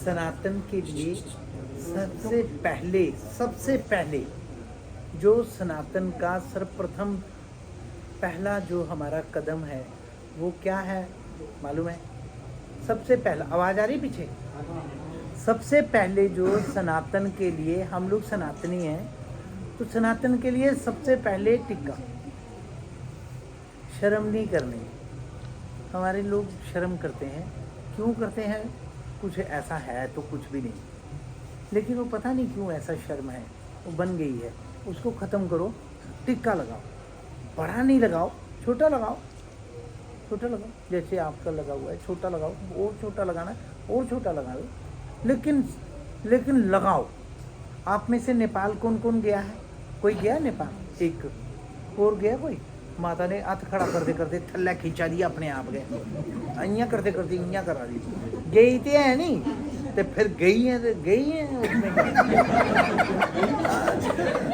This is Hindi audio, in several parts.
सनातन के लिए सबसे पहले जो सनातन का सर्वप्रथम पहला जो हमारा कदम है वो क्या है मालूम है? सबसे पहला, आवाज़ आ रही पीछे? सबसे पहले जो सनातन के लिए, हम लोग सनातनी हैं तो सनातन के लिए सबसे पहले टिक्का। शर्म नहीं करनी। हमारे लोग शर्म करते हैं। क्यों करते हैं? कुछ ऐसा है तो कुछ भी नहीं, लेकिन वो पता नहीं क्यों ऐसा शर्म है, वो बन गई है। उसको ख़त्म करो, टिक्का लगाओ। बड़ा नहीं लगाओ, छोटा लगाओ, छोटा लगाओ। जैसे आपका लगा हुआ है छोटा लगाओ, और छोटा लगाना है और छोटा लगा लो, लेकिन लगाओ। आप में से नेपाल कौन कौन गया है? कोई गया नेपाल? एक और गया कोई? माता ने हाथ खड़ा करते करते थल्ला खींचा दिया, अपने आप गए। इयां करते करते इयां करा दी। गई तो है नहीं तो फिर गई है तो गई है, उसमें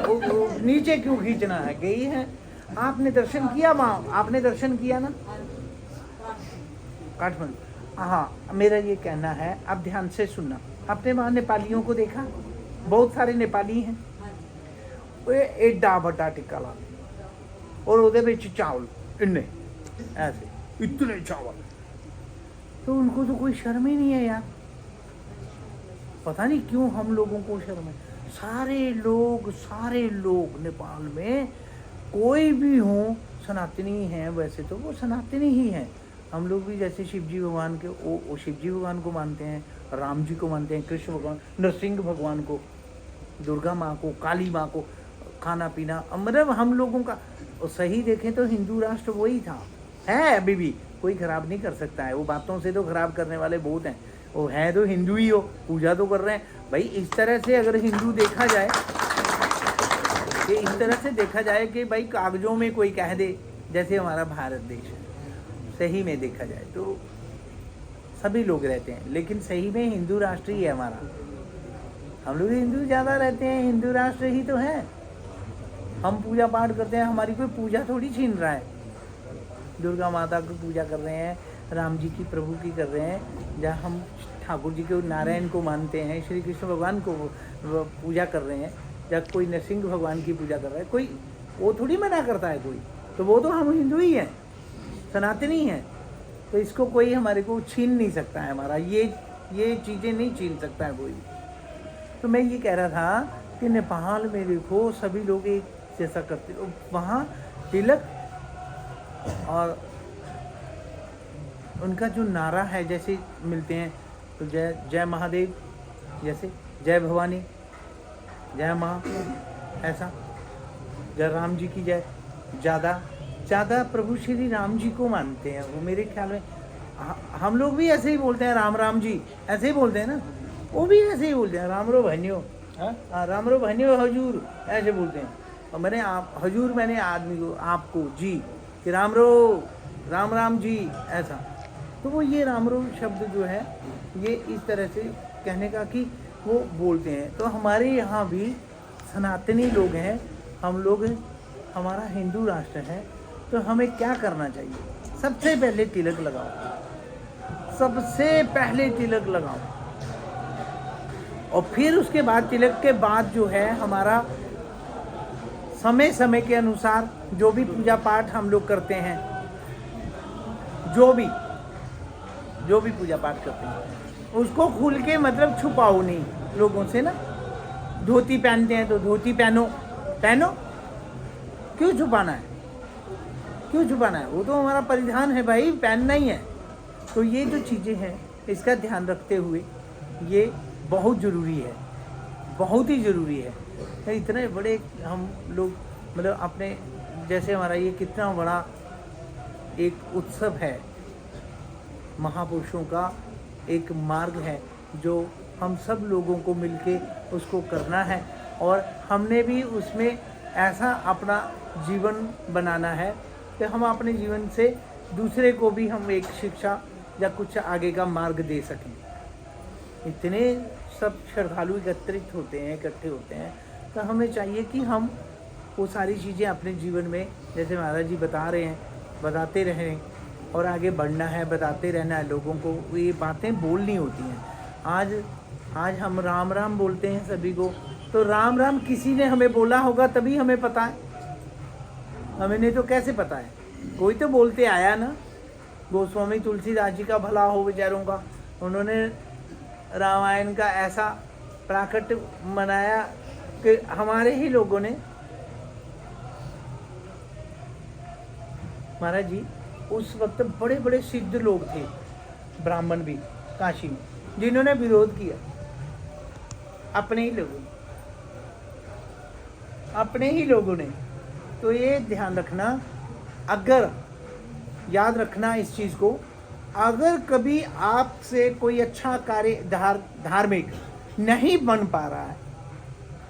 वो नीचे क्यों खींचना है? गई है। आपने दर्शन किया वहाँ, आपने दर्शन किया ना काठमांडू। हाँ, मेरा ये कहना है, अब ध्यान से सुनना। आपने वहाँ नेपालियों को देखा? बहुत सारे नेपाली हैं। एडा बड़ा टिक्का ला और उधर बिच चावल इन्ने ऐसे, इतने चावल। तो उनको तो कोई शर्म ही नहीं है यार। पता नहीं क्यों हम लोगों को शर्म है। सारे लोग नेपाल में कोई भी हो सनातनी हैं। वैसे तो वो सनातनी ही हैं। हम लोग भी जैसे शिव जी भगवान के वो शिव जी भगवान को मानते हैं, राम जी को मानते हैं, कृष्ण भगवान, नरसिंह भगवान को, दुर्गा माँ को, काली माँ को। खाना पीना मतलब हम लोगों का सही देखें तो हिंदू राष्ट्र वही था, है अभी भी। कोई खराब नहीं कर सकता है। वो बातों से तो खराब करने वाले बहुत हैं। वो है तो हिंदू ही हो, पूजा तो कर रहे हैं भाई। इस तरह से अगर हिंदू देखा जाए कि इस तरह से देखा जाए कि भाई कागजों में कोई कह दे जैसे हमारा भारत देश है, सही में देखा जाए तो सभी लोग रहते हैं, लेकिन सही में हिंदू राष्ट्र ही है हमारा। हम लोग हिंदू ज़्यादा रहते हैं, हिंदू राष्ट्र ही तो है। हम पूजा पाठ करते हैं, हमारी कोई पूजा थोड़ी छीन रहा है। दुर्गा माता की पूजा कर रहे हैं, राम जी की, प्रभु की कर रहे हैं। जहाँ हम ठाकुर जी को, नारायण को मानते हैं, श्री कृष्ण भगवान को पूजा कर रहे हैं, या कोई नरसिंह भगवान की पूजा कर रहा है, कोई वो थोड़ी मना करता है कोई। तो वो तो हम हिंदू ही हैं, सनातनी हैं। तो इसको कोई हमारे को छीन नहीं सकता है। हमारा ये चीज़ें नहीं छीन सकता है कोई। तो मैं ये कह रहा था कि नेपाल में देखो सभी लोग एक जैसा करते हो। वहाँ तिलक और उनका जो नारा है, जैसे मिलते हैं तो जय महादेव, जैसे जय भवानी, जय माँ, ऐसा जय राम जी की जय। ज़्यादा प्रभु श्री राम जी को मानते हैं वो, मेरे ख्याल में। हम लोग भी ऐसे ही बोलते हैं, राम राम जी ऐसे ही बोलते हैं ना। वो भी ऐसे ही बोलते हैं, रामरो भनियो, रामरो भनियो हजूर, ऐसे बोलते हैं। और मैंने हजूर मैंने आदमी को, आपको जी, कि रामरो, राम राम जी, ऐसा। तो वो ये रामरो शब्द जो है ये इस तरह से कहने का कि वो बोलते हैं। तो हमारे यहाँ भी सनातनी लोग हैं, हम लोग, हमारा हिंदू राष्ट्र है। तो हमें क्या करना चाहिए? सबसे पहले तिलक लगाओ, सबसे पहले तिलक लगाओ। और फिर उसके बाद, तिलक के बाद जो है हमारा समय समय के अनुसार जो भी पूजा पाठ हम लोग करते हैं, जो भी पूजा पाठ करते हैं उसको खुल के मतलब छुपाओ नहीं लोगों से ना। धोती पहनते हैं तो धोती पहनो। क्यों छुपाना है? वो तो हमारा परिधान है भाई, पहनना ही है। तो ये जो चीज़ें हैं इसका ध्यान रखते हुए ये बहुत ज़रूरी है, बहुत ही ज़रूरी है। इतने बड़े हम लोग मतलब अपने जैसे हमारा ये कितना बड़ा एक उत्सव है, महापुरुषों का एक मार्ग है जो हम सब लोगों को मिलके उसको करना है। और हमने भी उसमें ऐसा अपना जीवन बनाना है कि हम अपने जीवन से दूसरे को भी हम एक शिक्षा या कुछ आगे का मार्ग दे सकें। इतने सब श्रद्धालु एकत्रित होते हैं, इकट्ठे होते हैं, तो हमें चाहिए कि हम वो सारी चीज़ें अपने जीवन में, जैसे महाराज जी बता रहे हैं, बताते रहें और आगे बढ़ना है, बताते रहना है लोगों को। ये बातें बोलनी होती हैं। आज हम राम राम बोलते हैं सभी को, तो राम राम किसी ने हमें बोला होगा तभी हमें पता है, हमें नहीं तो कैसे पता है? कोई तो बोलते आया ना। गोस्वामी तुलसीदास जी का भला हो बेचारों का, उन्होंने रामायण का ऐसा प्राकट्य मनाया कि हमारे ही लोगों ने, महाराज जी उस वक्त बड़े बड़े सिद्ध लोग थे, ब्राह्मण भी काशी में, जिन्होंने विरोध किया। अपने ही लोगों ने। तो ये ध्यान रखना, अगर याद रखना इस चीज को, अगर कभी आपसे कोई अच्छा कार्य धार्मिक नहीं बन पा रहा है,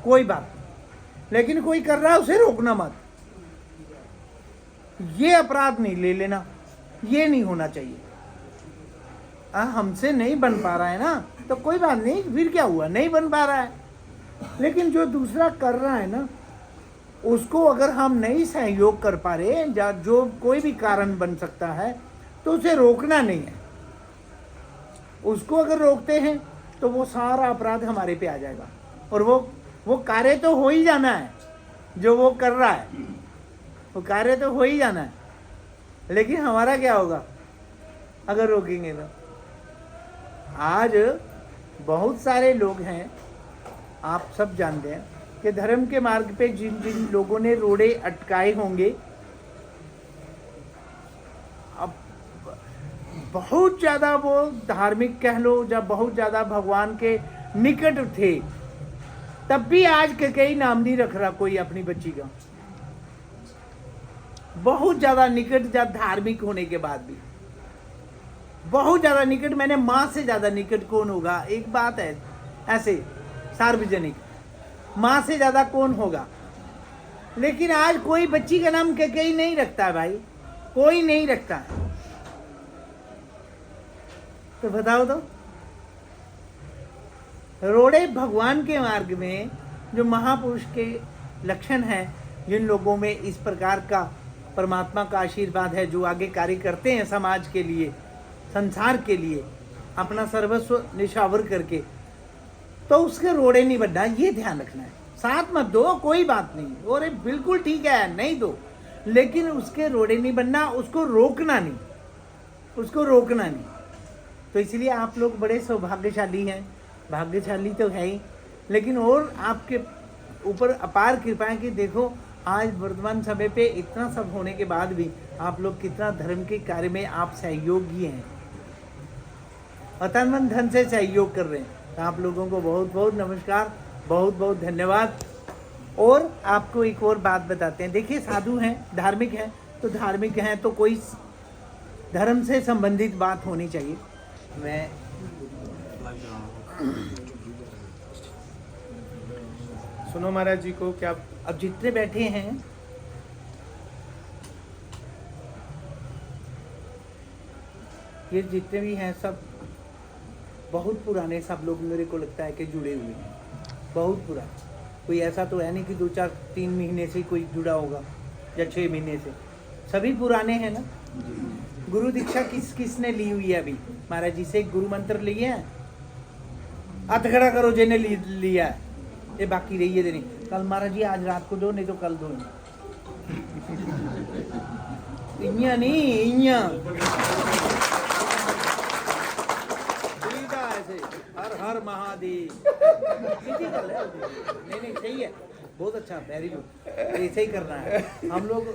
कोई बात नहीं, लेकिन कोई कर रहा है उसे रोकना मत। ये अपराध नहीं ले लेना, ये नहीं होना चाहिए। हमसे नहीं बन पा रहा है ना, तो कोई बात नहीं, फिर क्या हुआ, नहीं बन पा रहा है। लेकिन जो दूसरा कर रहा है ना, उसको अगर हम नहीं सहयोग कर पा रहे, या जो कोई भी कारण बन सकता है, तो उसे रोकना नहीं है। उसको अगर रोकते हैं तो वो सारा अपराध हमारे पे आ जाएगा, और वो कार्य तो हो ही जाना है जो वो कर रहा है, वो कार्य तो हो ही जाना है। लेकिन हमारा क्या होगा अगर रोकेंगे तो? आज बहुत सारे लोग हैं, आप सब जानते हैं कि धर्म के मार्ग पे जिन जिन लोगों ने रोड़े अटकाए होंगे, अब बहुत ज़्यादा वो धार्मिक कह लो या बहुत ज़्यादा भगवान के निकट थे, तब भी आज कई नाम नहीं रख रहा कोई अपनी बच्ची का। बहुत ज़्यादा निकट या धार्मिक होने के बाद भी बहुत ज़्यादा निकट, मैंने माँ से ज़्यादा निकट कौन होगा? एक बात है ऐसे सार्वजनिक, माँ से ज़्यादा कौन होगा? लेकिन आज कोई बच्ची का नाम कई नहीं रखता है भाई, कोई नहीं रखता है। तो बताओ तो, रोड़े भगवान के मार्ग में जो महापुरुष के लक्षण हैं, जिन लोगों में इस प्रकार का परमात्मा का आशीर्वाद है, जो आगे कार्य करते हैं समाज के लिए, संसार के लिए, अपना सर्वस्व निछावर करके, तो उसके रोड़े नहीं बनना, ये ध्यान रखना है। साथ मत दो, कोई बात नहीं, और बिल्कुल ठीक है, नहीं दो, लेकिन उसके रोड़े नहीं बनना, उसको रोकना नहीं, उसको रोकना नहीं। तो इसलिए आप लोग बड़े सौभाग्यशाली हैं, भाग्यशाली तो है ही, लेकिन और आपके ऊपर अपार कृपा है कि देखो आज वर्तमान समय पे इतना सब होने के बाद भी आप लोग कितना धर्म के कार्य में आप सहयोगी हैं, तन मन धन से सहयोग कर रहे हैं। तो आप लोगों को बहुत बहुत नमस्कार, बहुत बहुत धन्यवाद। और आपको एक और बात बताते हैं, देखिए साधु हैं, धार्मिक हैं, तो धार्मिक हैं तो कोई धर्म से संबंधित बात होनी चाहिए। मैं सुनो महाराज जी को क्या, अब जितने बैठे हैं, ये जितने भी हैं सब बहुत पुराने, सब लोग मेरे को लगता है कि जुड़े हुए हैं, बहुत पुराने। कोई ऐसा तो है नहीं कि 2-4-3 महीने से कोई जुड़ा होगा या 6 महीने से, सभी पुराने हैं ना। गुरु दीक्षा किसने ली हुई है? अभी महाराज जी से गुरु मंत्र लिए हैं, हाथ खड़ा करो जिन्हें लिया है, ये बाकी रही है देनी। कल महाराज जी आज रात को दो, नहीं तो कल दो। इन्या नहीं, इन्या ऐसे हर हर महादेव, सीधी गल है। नहीं सही है, बहुत अच्छा, वेरी गुड, ऐसे ही करना है। हम लोग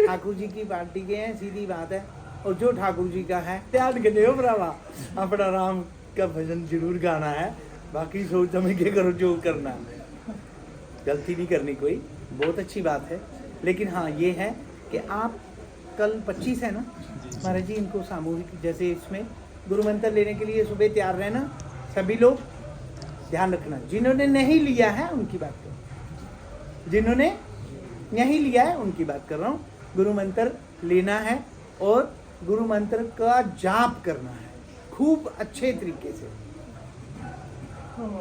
ठाकुर जी की पार्टी के हैं, सीधी बात है। और जो ठाकुर जी का है त्याग के देव भरावा, अपना राम का भजन जरूर गाना है, बाकी सोच समझ के करो जो करना है, गलती नहीं करनी कोई, बहुत अच्छी बात है। लेकिन हाँ ये है कि आप कल 25 है ना महाराज जी, इनको सामूहिक जैसे इसमें गुरु मंत्र लेने के लिए सुबह तैयार रहना सभी लोग, ध्यान रखना। जिन्होंने नहीं लिया है उनकी बात कर रहा हूँ, जिन्होंने नहीं लिया है उनकी बात कर रहा हूँ। गुरु मंत्र लेना है और गुरु मंत्र का जाप करना है खूब अच्छे तरीके से,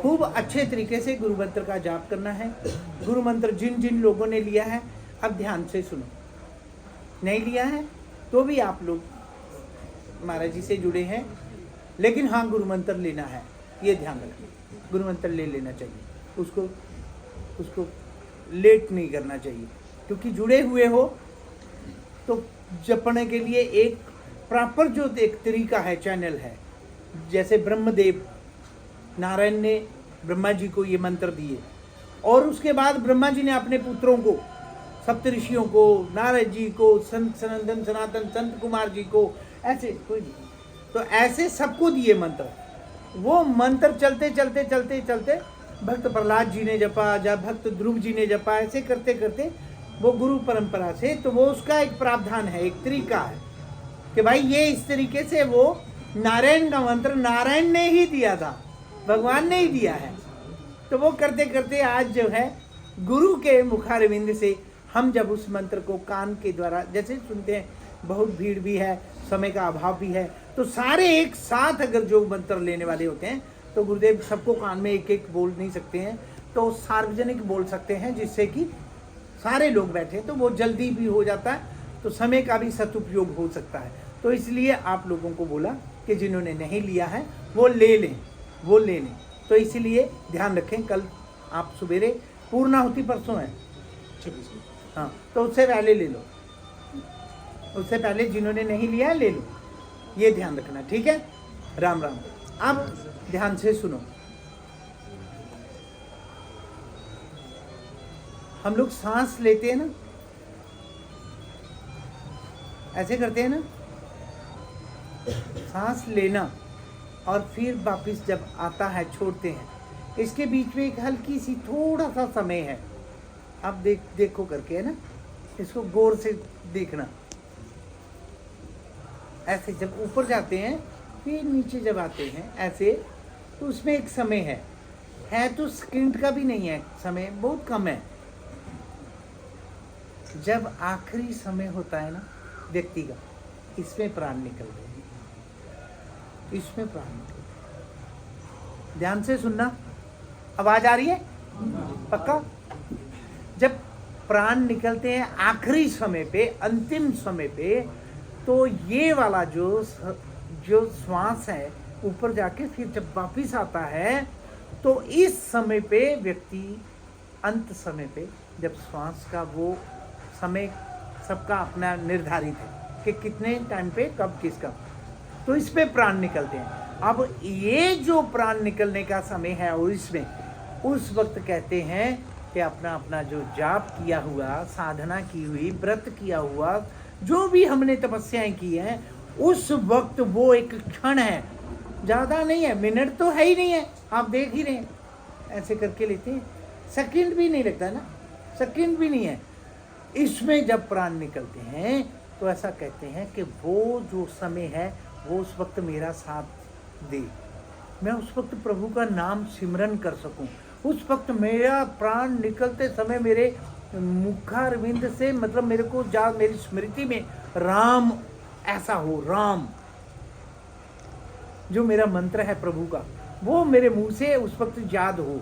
खूब अच्छे तरीके से गुरु मंत्र का जाप करना है। गुरु मंत्र जिन जिन लोगों ने लिया है, अब ध्यान से सुनो, नहीं लिया है तो भी आप लोग महाराज जी से जुड़े हैं, लेकिन हाँ गुरु मंत्र लेना है। ये ध्यान रखें। गुरु मंत्र ले लेना चाहिए, उसको लेट नहीं करना चाहिए, क्योंकि जुड़े हुए हो तो जपने के लिए एक प्रॉपर जो एक तरीका है, चैनल है। जैसे ब्रह्मदेव, नारायण ने ब्रह्मा जी को ये मंत्र दिए, और उसके बाद ब्रह्मा जी ने अपने पुत्रों को, सप्तऋषियों को, नारद जी को, संत सनंदन सनातन संत कुमार जी को, ऐसे कोई नहीं, तो ऐसे सबको दिए मंत्र। वो मंत्र चलते चलते चलते चलते भक्त प्रहलाद जी ने जपा, जब भक्त ध्रुव जी ने जपा, ऐसे करते करते वो गुरु परंपरा से, तो वो उसका एक प्रावधान है, एक तरीका है कि भाई ये इस तरीके से, वो नारायण का मंत्र नारायण ने ही दिया था, भगवान ने ही दिया है। तो वो करते करते आज जो है गुरु के मुखारविंद से हम जब उस मंत्र को कान के द्वारा जैसे सुनते हैं, बहुत भीड़ भी है, समय का अभाव भी है, तो सारे एक साथ अगर जो मंत्र लेने वाले होते हैं तो गुरुदेव सबको कान में एक एक बोल नहीं सकते हैं, तो सार्वजनिक बोल सकते हैं, जिससे कि सारे लोग बैठे, तो वो जल्दी भी हो जाता है, तो समय का भी सदुपयोग हो सकता है। तो इसलिए आप लोगों को बोला कि जिन्होंने नहीं लिया है वो ले लें, वो ले लें। तो इसीलिए ध्यान रखें, कल आप सवेरे पूर्णाहुति परसों है, हाँ, तो उससे पहले ले लो, उससे पहले जिन्होंने नहीं लिया ले लो, ये ध्यान रखना, ठीक है। राम राम। अब ध्यान से सुनो, हम लोग सांस लेते हैं ना, ऐसे करते हैं ना, सांस लेना और फिर वापिस जब आता है छोड़ते हैं, इसके बीच में एक हल्की सी थोड़ा सा समय है। आप देखो करके, है ना, इसको गौर से देखना। ऐसे जब ऊपर जाते हैं फिर नीचे जब आते हैं ऐसे, तो उसमें एक समय है तो सेकंड का भी नहीं है, समय बहुत कम है। जब आखिरी समय होता है ना व्यक्ति का, इसमें प्राण निकलते हैं, इसमें प्राण निकलते। ध्यान से सुनना, आवाज आ रही है पक्का? जब प्राण निकलते हैं आखिरी समय पे, अंतिम समय पे, तो ये वाला जो श्वास है ऊपर जाके फिर जब वापिस आता है, तो इस समय पे व्यक्ति अंत समय पे, जब श्वास का वो समय सबका अपना निर्धारित है कि कितने टाइम पे कब किसका, तो इस पे प्राण निकलते हैं। अब ये जो प्राण निकलने का समय है और इसमें उस वक्त कहते हैं कि अपना अपना जो जाप किया हुआ, साधना की हुई, व्रत किया हुआ, जो भी हमने तपस्याएं की हैं, उस वक्त वो एक क्षण है, ज़्यादा नहीं है, मिनट तो है ही नहीं है, आप देख ही रहे हैं, ऐसे करके लेते हैं, सेकंड भी नहीं लगता ना, सेकंड भी नहीं है। इसमें जब प्राण निकलते हैं तो ऐसा कहते हैं कि वो जो समय है वो उस वक्त मेरा साथ दे, मैं उस वक्त प्रभु का नाम सिमरन कर सकूं, उस वक्त मेरा प्राण निकलते समय मेरे मुखारविंद से, मतलब मेरे को मेरी स्मृति में राम ऐसा हो, राम जो मेरा मंत्र है प्रभु का, वो मेरे मुंह से उस वक्त याद हो।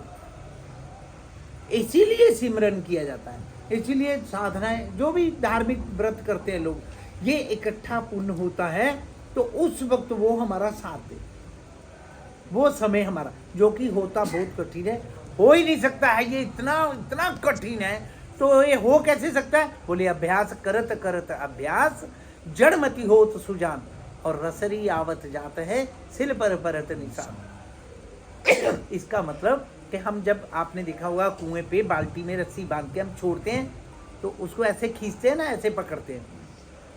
इसीलिए सिमरन किया जाता है, इसीलिए साधनाएं, जो भी धार्मिक व्रत करते हैं लोग, ये इकट्ठा पुण्य होता है, तो उस वक्त वो हमारा साथ दे, वो समय हमारा, जो कि होता बहुत कठिन है, हो ही नहीं सकता है, ये इतना कठिन है, तो ये हो कैसे सकता है? बोले अभ्यास करत करत अभ्यास, जड़मति होत सुजान, और रसरी आवत जात है सिल पर परत निशान। इसका मतलब कि हम, जब आपने देखा होगा कुएं पे बाल्टी में रस्सी बांध के हम छोड़ते हैं, तो उसको ऐसे खींचते हैं ना, ऐसे पकड़ते हैं,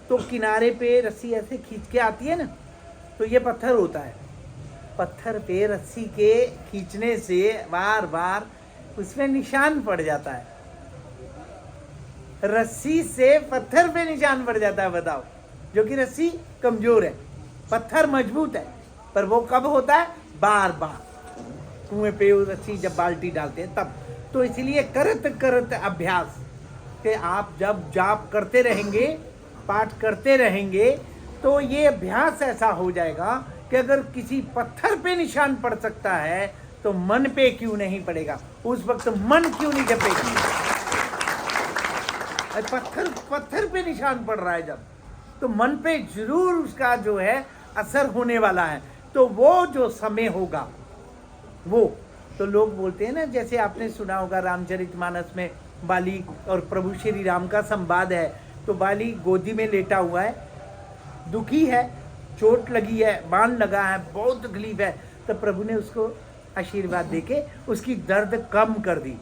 तो किनारे पे रस्सी ऐसे खींच के आती है ना, तो ये पत्थर होता है, पत्थर पे रस्सी के खींचने से बार बार उसमें निशान पड़ जाता है, रस्सी से पत्थर पे निशान पड़ जाता है, बताओ, जो कि रस्सी कमजोर है, पत्थर मजबूत है, पर वो कब होता है? बार बार कुएं पे रस्सी जब बाल्टी डालते हैं तब। तो इसलिए करत करत अभ्यास, कि आप जब जाप करते रहेंगे, पाठ करते रहेंगे, तो ये अभ्यास ऐसा हो जाएगा कि अगर किसी पत्थर पे निशान पड़ सकता है तो मन पे क्यों नहीं पड़ेगा? उस वक्त मन क्यों नहीं जपेगा? पत्थर पे निशान पड़ रहा है जब, तो मन पे जरूर उसका जो है असर होने वाला है। तो वो जो समय होगा वो तो लोग बोलते हैं ना, जैसे आपने सुना होगा रामचरितमानस में बाली और प्रभु श्री राम का संवाद है। तो बाली गोदी में लेटा हुआ है, दुखी है, चोट लगी है, बाण लगा है, बहुत तकलीफ है। तो प्रभु ने उसको आशीर्वाद देके उसकी दर्द कम कर दी।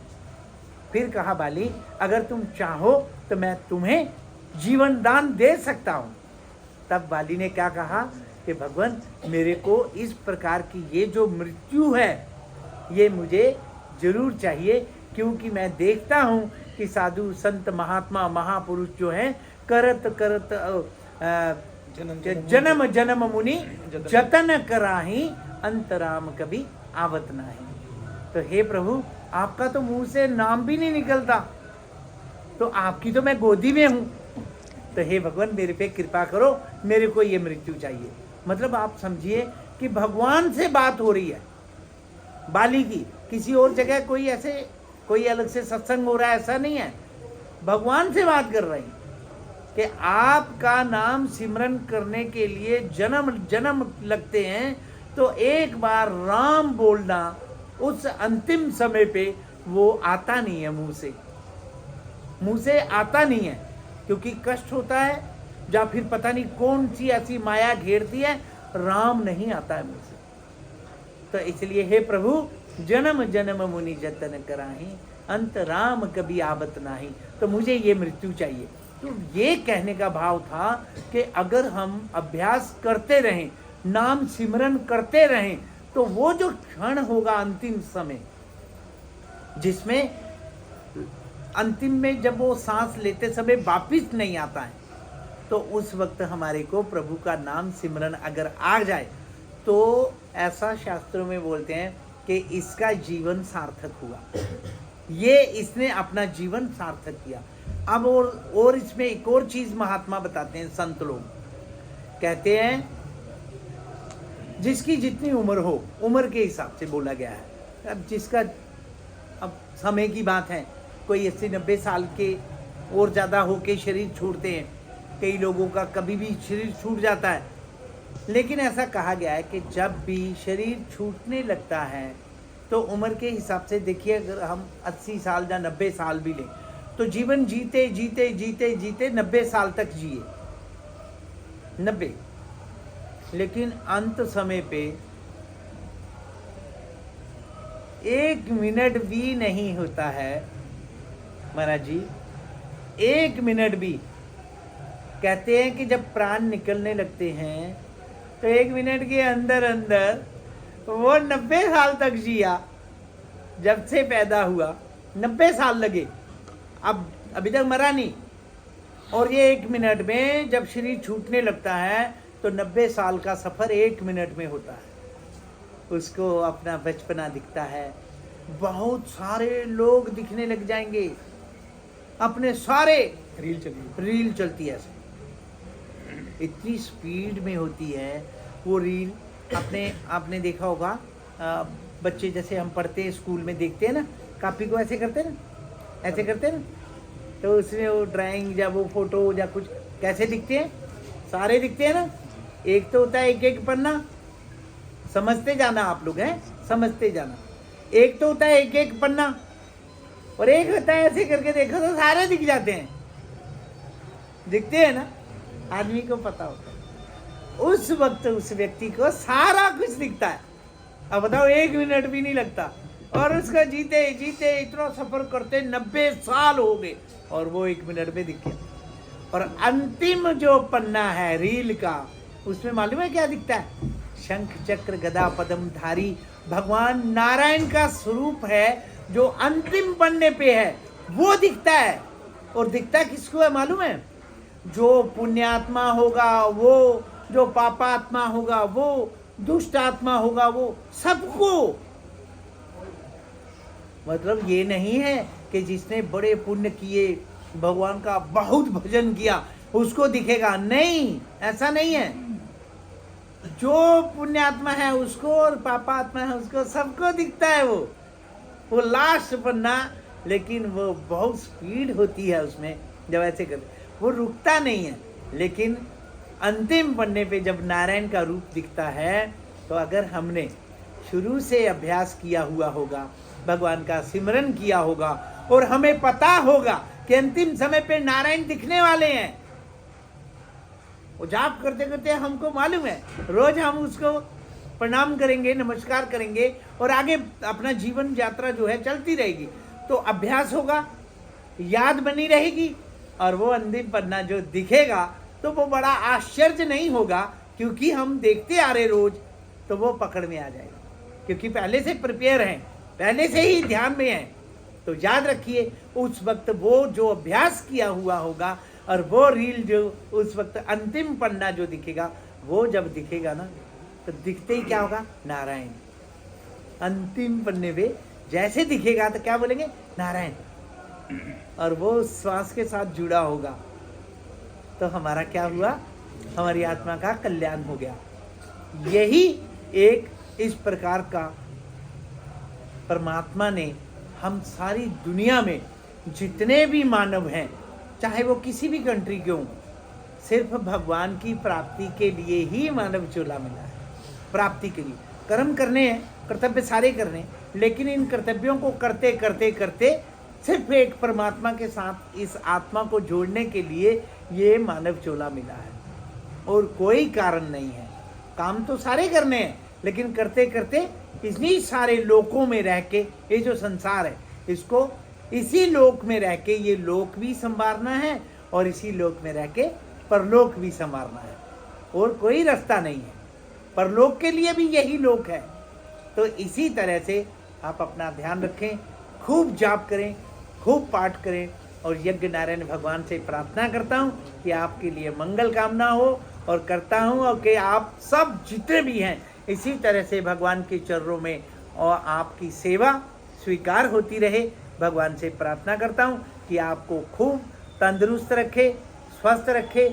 फिर कहा, बाली अगर तुम चाहो तो मैं तुम्हें जीवन दान दे सकता हूँ। तब बाली ने क्या कहा कि भगवान, मेरे को इस प्रकार की ये जो मृत्यु है ये मुझे जरूर चाहिए, क्योंकि मैं देखता हूँ कि साधु संत महात्मा महापुरुष जो हैं करत करत जन्म जन्म मुनि जतन कराही अंतराम कभी आवत नाही। तो हे प्रभु, आपका तो मुंह से नाम भी नहीं निकलता, तो आपकी तो मैं गोदी में हूँ। तो हे भगवान, मेरे पे कृपा करो, मेरे को ये मृत्यु चाहिए। मतलब आप समझिए कि भगवान से बात हो रही है बाली की, किसी और जगह कोई ऐसे कोई अलग से सत्संग हो रहा है ऐसा नहीं है, भगवान से बात कर रही कि आपका नाम सिमरन करने के लिए जन्म जन्म लगते हैं, तो एक बार राम बोलना उस अंतिम समय पे वो आता नहीं है, मुंह से आता नहीं है, क्योंकि कष्ट होता है, या फिर पता नहीं कौन सी ऐसी माया घेरती है, राम नहीं आता है मुंह से। तो इसलिए हे प्रभु, जन्म जन्म मुनि जतन कराही अंत राम कभी आवत नाही। तो मुझे ये मृत्यु चाहिए। तो ये कहने का भाव था कि अगर हम अभ्यास करते रहें, नाम सिमरन करते रहें, तो वो जो क्षण होगा अंतिम समय, जिसमें अंतिम में जब वो सांस लेते समय वापिस नहीं आता है, तो उस वक्त हमारे को प्रभु का नाम सिमरन अगर आ जाए, तो ऐसा शास्त्रों में बोलते हैं कि इसका जीवन सार्थक हुआ, ये इसने अपना जीवन सार्थक किया। अब और इसमें एक और चीज महात्मा बताते हैं, संत लोग कहते हैं जिसकी जितनी उम्र हो, उम्र के हिसाब से बोला गया है। अब जिसका, अब समय की बात है, कोई 80-90 साल के और ज़्यादा होके शरीर छोड़ते हैं, कई लोगों का कभी भी शरीर छूट जाता है। लेकिन ऐसा कहा गया है कि जब भी शरीर छूटने लगता है, तो उम्र के हिसाब से देखिए, अगर हम 80 साल या 90 साल भी लें, तो जीवन जीते जीते जीते जीते 90 साल तक जिए, 90। लेकिन अंत समय पे 1 मिनट भी नहीं होता है महाराज जी, 1 मिनट भी। कहते हैं कि जब प्राण निकलने लगते हैं, तो 1 मिनट के अंदर अंदर वो 90 साल तक जिया, जब से पैदा हुआ 90 साल लगे, अब अभी तक मरा नहीं। और ये 1 मिनट में जब शरीर छूटने लगता है, तो 90 साल का सफर 1 मिनट में होता है। उसको अपना बचपना दिखता है, बहुत सारे लोग दिखने लग जाएंगे, अपने सारे रील चलती है ऐसे, इतनी स्पीड में होती है वो रील। आपने देखा होगा, बच्चे जैसे हम पढ़ते हैं स्कूल में, देखते हैं ना, कापी को ऐसे करते हैं ना, ऐसे करते हैं ना, तो उसमें वो ड्राइंग या वो फोटो या कुछ कैसे दिखते हैं, सारे दिखते हैं ना। एक तो होता है एक एक पन्ना, समझते जाना आप लोग हैं, समझते जाना। एक तो होता है एक एक पन्ना, और एक होता है ऐसे करके देखो तो सारे दिख जाते हैं, दिखते हैं ना, आदमी को पता होता है। उस वक्त उस व्यक्ति को सारा कुछ दिखता है। अब बताओ, 1 मिनट भी नहीं लगता, और उसका जीते जीते इतना सफर करते 90 साल हो गए, और वो 1 मिनट में दिख गया। और अंतिम जो पन्ना है रील का, उसमें मालूम है क्या दिखता है? शंख चक्र गदा पद्म धारी भगवान नारायण का स्वरूप है, जो अंतिम पन्ने पे है वो दिखता है। और दिखता किसको है मालूम है? जो पुण्यात्मा होगा वो, जो पापात्मा होगा वो, दुष्ट आत्मा होगा वो, सबको। मतलब ये नहीं है कि जिसने बड़े पुण्य किए, भगवान का बहुत भजन किया, उसको दिखेगा, नहीं, ऐसा नहीं है। जो पुण्यात्मा है उसको और पापात्मा है उसको, सबको दिखता है वो लास्ट पन्ना। लेकिन वो बहुत स्पीड होती है उसमें, जब ऐसे कर वो रुकता नहीं है। लेकिन अंतिम पन्ने पे जब नारायण का रूप दिखता है, तो अगर हमने शुरू से अभ्यास किया हुआ होगा, भगवान का सिमरन किया होगा, और हमें पता होगा कि अंतिम समय पे नारायण दिखने वाले हैं। वो जाप करते करते हमको मालूम है, रोज हम उसको प्रणाम करेंगे, नमस्कार करेंगे, और आगे अपना जीवन यात्रा जो है चलती रहेगी। तो अभ्यास होगा, याद बनी रहेगी, और वो अंतिम पन्ना जो दिखेगा तो वो बड़ा आश्चर्य नहीं होगा, क्योंकि हम देखते आ रहे रोज, तो वो पकड़ में आ जाएगा, क्योंकि पहले से प्रिपेयर हैं, पहले से ही ध्यान में हैं। तो याद रखिए, उस वक्त वो जो अभ्यास किया हुआ होगा, और वो रील जो उस वक्त अंतिम पन्ना जो दिखेगा, वो जब दिखेगा ना, तो दिखते ही क्या होगा, नारायण। अंतिम पन्ने पे जैसे दिखेगा तो क्या बोलेंगे, नारायण, और वो श्वास के साथ जुड़ा होगा, तो हमारा क्या हुआ, हमारी आत्मा का कल्याण हो गया। यही एक इस प्रकार का परमात्मा ने हम सारी दुनिया में जितने भी मानव हैं, चाहे वो किसी भी कंट्री के हों, सिर्फ भगवान की प्राप्ति के लिए ही मानव चोला मिला है। प्राप्ति के लिए कर्म करने हैं, कर्तव्य सारे करने, लेकिन इन कर्तव्यों को करते करते करते सिर्फ एक परमात्मा के साथ इस आत्मा को जोड़ने के लिए ये मानव चोला मिला है, और कोई कारण नहीं है। काम तो सारे करने हैं, लेकिन करते करते इतनी सारे लोकों में रह के, ये जो संसार है, इसको इसी लोक में रह के ये लोक भी संवारना है, और इसी लोक में रह के परलोक भी संवारना है, और कोई रास्ता नहीं है। परलोक के लिए भी यही लोक है। तो इसी तरह से आप अपना ध्यान रखें, खूब जाप करें, खूब पाठ करें, और यज्ञ नारायण भगवान से प्रार्थना करता हूँ कि आपके लिए मंगल कामना हो, और करता हूँ और कि आप सब जितने भी हैं इसी तरह से भगवान के चरणों में और आपकी सेवा स्वीकार होती रहे। भगवान से प्रार्थना करता हूँ कि आपको खूब तंदुरुस्त रखे, स्वस्थ रखे,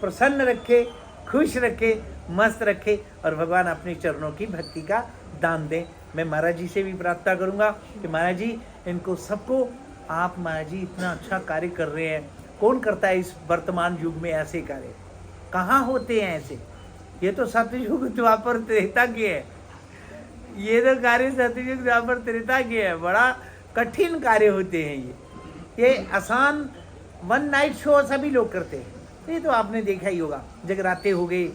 प्रसन्न रखे, खुश रखे, मस्त रखे, और भगवान अपने चरणों की भक्ति का दान दें। मैं महाराज जी से भी प्रार्थना करूँगा कि महाराज जी इनको सबको, आप महाराज जी इतना अच्छा कार्य कर रहे हैं, कौन करता है इस वर्तमान युग में ऐसे कार्य, कहाँ होते हैं ऐसे? ये तो सतयुग द्वापर त्रेता के है, ये तो कार्य सतयुग द्वापर त्रेता के है, बड़ा कठिन कार्य होते हैं ये आसान वन नाइट शो सभी लोग करते हैं। ये तो आपने देखा ही होगा, जगराते हो गए,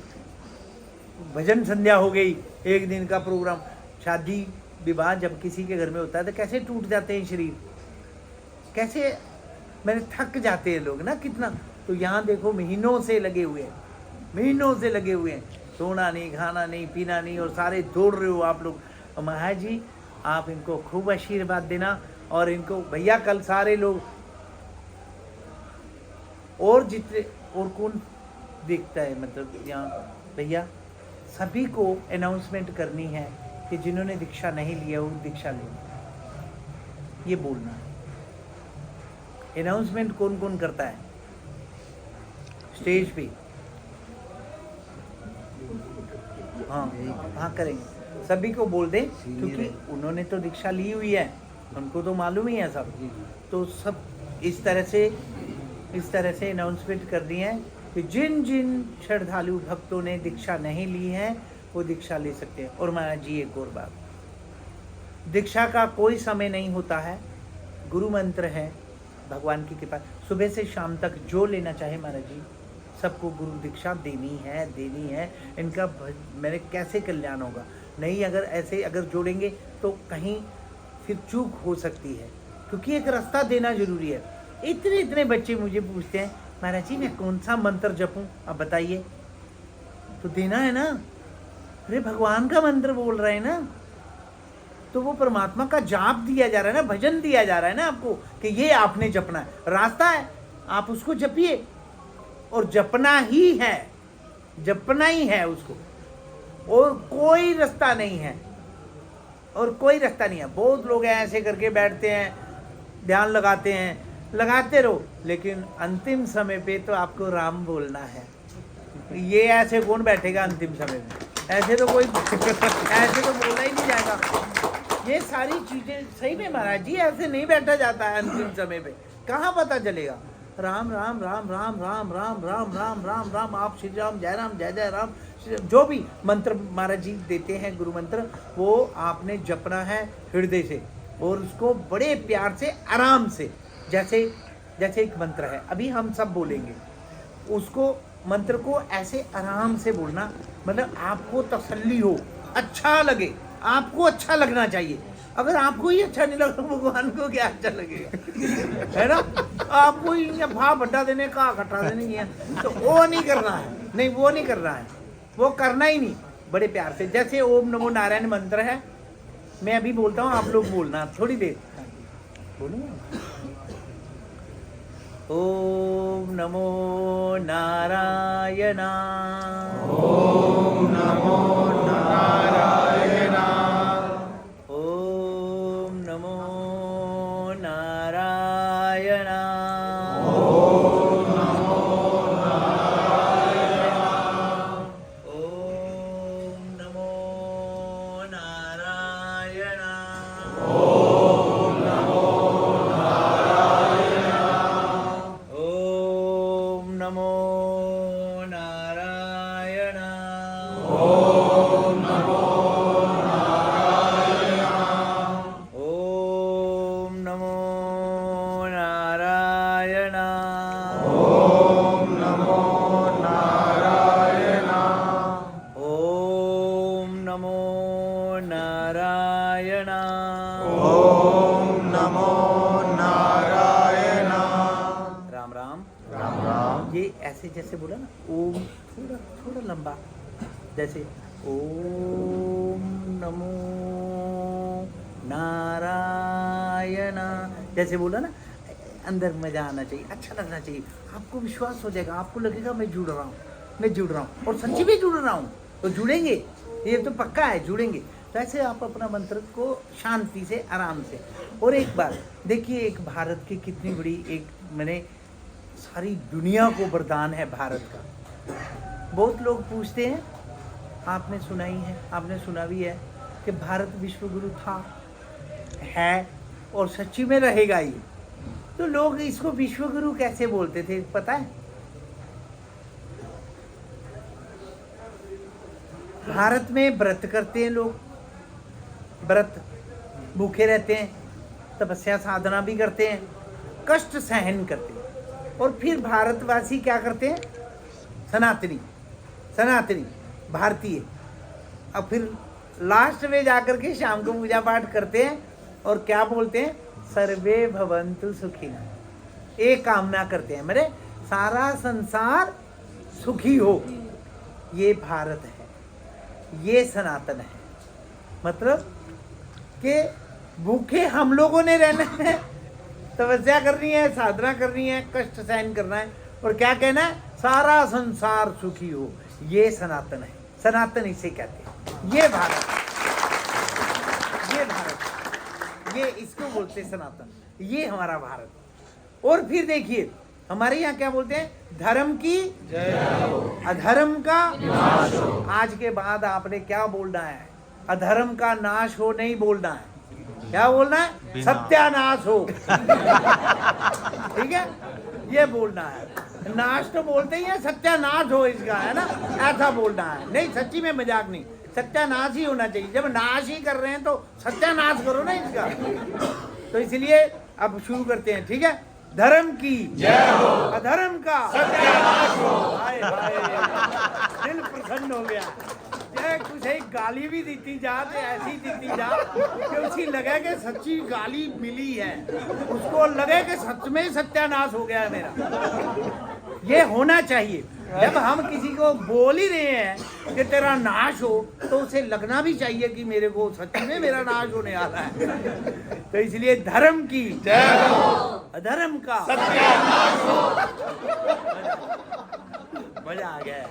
भजन संध्या हो गई, एक दिन का प्रोग्राम, शादी विवाह जब किसी के घर में होता है तो कैसे टूट जाते हैं शरीर, कैसे मैंने थक जाते हैं लोग ना कितना। तो यहाँ देखो महीनों से लगे हुए हैं, महीनों से लगे हुए हैं, सोना नहीं, खाना नहीं, पीना नहीं, और सारे दौड़ रहे हो आप लोग। महाराज जी आप इनको खूब आशीर्वाद देना, और इनको भैया कल सारे लोग और जितने और कौन देखता है, मतलब यहाँ भैया सभी को अनाउंसमेंट करनी है कि जिन्होंने दीक्षा नहीं लिया वो दीक्षा लें, ये बोलना है। अनाउंसमेंट कौन कौन करता है स्टेज पे? हाँ करेंगे, सभी को बोल दें, क्योंकि उन्होंने तो दीक्षा ली हुई है, उनको तो मालूम ही है सब। तो सब इस तरह से अनाउंसमेंट करनी है कि जिन जिन श्रद्धालु भक्तों ने दीक्षा नहीं ली है वो दीक्षा ले सकते हैं। और महाराज जी एक और बात, दीक्षा का कोई समय नहीं होता है, गुरु मंत्र है, भगवान की कृपा, सुबह से शाम तक जो लेना चाहे महाराज जी सबको गुरु दीक्षा देनी है। इनका मेरे कैसे कल्याण होगा? नहीं, अगर ऐसे अगर जोड़ेंगे तो कहीं फिर चूक हो सकती है, क्योंकि एक रास्ता देना जरूरी है। इतने बच्चे मुझे पूछते हैं महाराज जी मैं कौन सा मंत्र जपूं, अब बताइए, तो देना है ना। अरे भगवान का मंत्र बोल रहे हैं ना, तो वो परमात्मा का जाप दिया जा रहा है ना, भजन दिया जा रहा है ना आपको कि ये आपने जपना है, रास्ता है, आप उसको जपिए, और जपना ही है उसको, और कोई रास्ता नहीं है, बहुत लोग ऐसे करके बैठते हैं, ध्यान लगाते रहो, लेकिन अंतिम समय पे तो आपको राम बोलना है। ये ऐसे कौन बैठेगा अंतिम समय में? ऐसे तो बोलना ही नहीं जाएगा। ये सारी चीजें सही में महाराज जी ऐसे नहीं बैठा जाता है अंतिम समय पे, कहाँ पता चलेगा? राम राम राम राम राम राम राम राम राम राम, आप श्री राम जय जय राम, जो भी मंत्र महाराज जी देते हैं गुरु मंत्र, वो आपने जपना है हृदय से और उसको बड़े प्यार से आराम से, जैसे जैसे एक मंत्र है अभी हम सब बोलेंगे, उसको मंत्र को ऐसे आराम से बोलना, मतलब आपको तसल्ली हो, अच्छा लगे, आपको अच्छा लगना चाहिए। अगर आपको ही अच्छा नहीं लगा भगवान को क्या अच्छा लगेगा, है ना। आपको ही भा भट्टा देने का घटा देने है तो वो नहीं करना है, नहीं वो नहीं करना है, वो करना ही नहीं। बड़े प्यार से जैसे ओम नमो नारायण मंत्र है, मैं अभी बोलता हूँ, आप लोग बोलना थोड़ी देर बोलो। ओम नमो नारायण, ओम नमो नारायण, ओम नमो नारायण, ओम नमो नारायण, ओम नमो नारायण, ओम नमो नारायण, ओम नमो नारायण, ओम नमो नारायण, ओम नमो नारायण, ओम नमो नारायण, ओम नमो नारायण, ओम नमो नारायण। राम राम। राम राम। ये ऐसे जैसे बोला ना, ओम थोड़ा थोड़ा लंबा, जैसे ओम नमो नारायण, जैसे बोला ना, अंदर मजा आना चाहिए, अच्छा लगना चाहिए, आपको विश्वास हो जाएगा, आपको लगेगा मैं जुड़ रहा हूँ, मैं जुड़ रहा हूँ, और सच्ची में जुड़ रहा हूँ, तो जुड़ेंगे, ये तो पक्का है, जुड़ेंगे। तो ऐसे आप अपना मंत्र को शांति से आराम से, और एक बार देखिए, एक भारत की कितनी बड़ी, एक मैंने सारी दुनिया को वरदान है भारत का। बहुत लोग पूछते हैं, आपने सुना ही है, आपने सुना भी है कि भारत विश्व गुरु था, है और सच्ची में रहेगा ये। तो लोग इसको विश्व गुरु कैसे बोलते थे पता है? भारत में व्रत करते हैं लोग, व्रत भूखे रहते हैं, तपस्या साधना भी करते हैं, कष्ट सहन करते हैं, और फिर भारतवासी क्या करते हैं? सनातनी, सनातनी भारतीय। अब फिर लास्ट में जाकर के शाम को पूजा पाठ करते हैं और क्या बोलते हैं? सर्वे भवन्तु सुखिनः। एक कामना करते हैं, मेरे सारा संसार सुखी हो। ये भारत है, ये सनातन है। मतलब कि भूखे हम लोगों ने रहना है, तपस्या करनी है, साधना करनी है, कष्ट सहन करना है, और क्या कहना है? सारा संसार सुखी हो। ये सनातन है, सनातन इसे कहते हैं। ये भारत, ये भारत, ये इसको बोलते हैं सनातन, ये हमारा भारत। और फिर देखिए हमारे यहाँ क्या बोलते हैं? धर्म की जय हो, अधर्म का नाश हो। आज के बाद आपने क्या बोलना है? अधर्म का नाश हो नहीं बोलना है, क्या बोलना है? सत्यानाश हो। ठीक है, ये बोलना है। नाश तो बोलते ही है, सत्यानाश हो इसका, है ना, ऐसा बोलना है। नहीं, सच्ची में मजाक नहीं, सत्यानाश ही होना चाहिए। जब नाश ही कर रहे हैं तो सत्यानाश करो ना इसका। तो इसलिए अब शुरू करते हैं, ठीक है? धर्म की जय हो, अधर्म का सत्यानाश हो। हाय हाय, दिल प्रसन्न हो गया। कुछ एक गाली भी देती जा तो ऐसी देती जा कि उसी लगे कि सच्ची गाली मिली है, उसको लगे कि सच में सत्यानाश हो गया है मेरा। ये होना चाहिए। जब हम किसी को बोल ही रहे हैं कि तेरा नाश हो, तो उसे लगना भी चाहिए कि मेरे को सच में मेरा नाश होने वाला है। तो इसलिए धर्म की जय हो, अधर्म का सत्यानाश हो। मजा आ गया।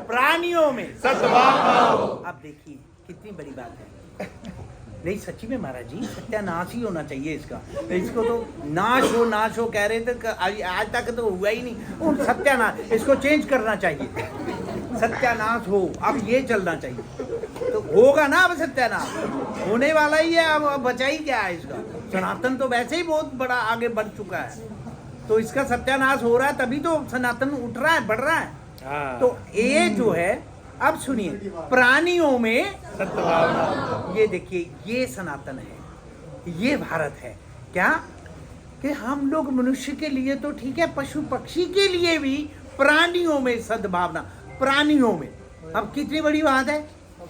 प्राणियों में सद्भावना हो। अब देखिए कितनी बड़ी बात है। नहीं सच्ची में महाराज जी, सत्यानाश ही होना चाहिए इसका। तो इसको तो नाश हो कह रहे थे, आज तक तो हुआ ही नहीं। और सत्यानाश, इसको चेंज करना चाहिए, सत्यानाश हो। अब ये चलना चाहिए, तो होगा ना। अब सत्यानाश होने वाला ही है। अब बचा ही क्या है इसका? सनातन तो वैसे ही बहुत बड़ा आगे बढ़ चुका है, तो इसका सत्यानाश हो रहा है, तभी तो सनातन उठ रहा है, बढ़ रहा है। तो ये जो है अब सुनिए, प्राणियों में सद्भावना। ये देखिए, ये सनातन है, ये भारत है। क्या कि हम लोग मनुष्य के लिए तो ठीक है, पशु पक्षी के लिए भी प्राणियों में सद्भावना, प्राणियों में। अब कितनी बड़ी बात है,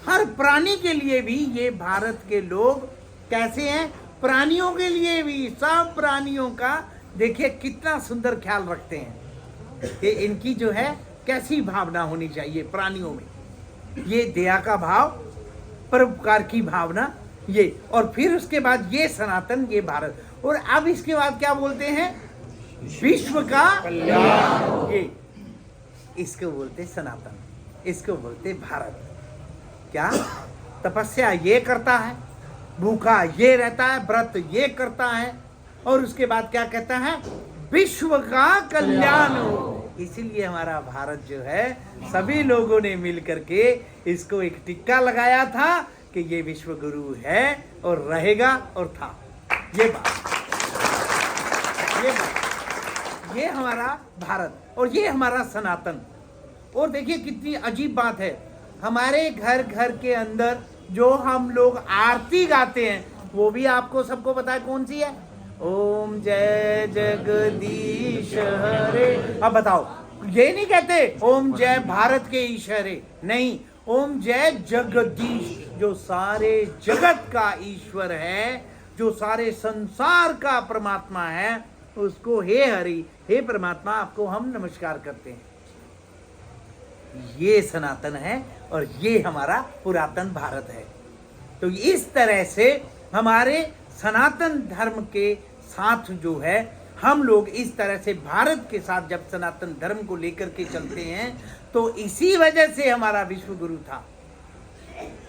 हर प्राणी के लिए भी ये भारत के लोग कैसे हैं, प्राणियों के लिए भी, सब प्राणियों का देखिए कितना सुंदर ख्याल रखते हैं कि इनकी जो है कैसी भावना होनी चाहिए प्राणियों में, ये दया का भाव, परोपकार की भावना, ये। और फिर उसके बाद ये सनातन, ये भारत। और अब इसके बाद क्या बोलते हैं, विश्व का कल्याण। ये इसको बोलते सनातन, इसको बोलते भारत। क्या तपस्या ये करता है, भूखा ये रहता है, व्रत ये करता है, और उसके बाद क्या कहता है, विश्व का कल्याण हो। इसीलिए हमारा भारत जो है, सभी लोगों ने मिल करके इसको एक टिक्का लगाया था कि ये विश्व गुरु है और रहेगा और था। ये बात, ये हमारा भारत और ये हमारा सनातन। और देखिए कितनी अजीब बात है, हमारे घर घर के अंदर जो हम लोग आरती गाते हैं, वो भी आपको सबको पता है कौन सी है, ओम जय जगदीश हरे। अब बताओ, ये नहीं कहते ओम जय भारत के ईश्वरे, नहीं, ओम जय जगदीश, जो सारे जगत का ईश्वर है, जो सारे संसार का परमात्मा है, उसको हे हरि, हे परमात्मा, आपको हम नमस्कार करते हैं। ये सनातन है और ये हमारा पुरातन भारत है। तो इस तरह से हमारे सनातन धर्म के साथ जो है, हम लोग इस तरह से भारत के साथ जब सनातन धर्म को लेकर के चलते हैं, तो इसी वजह से हमारा विश्व गुरु था,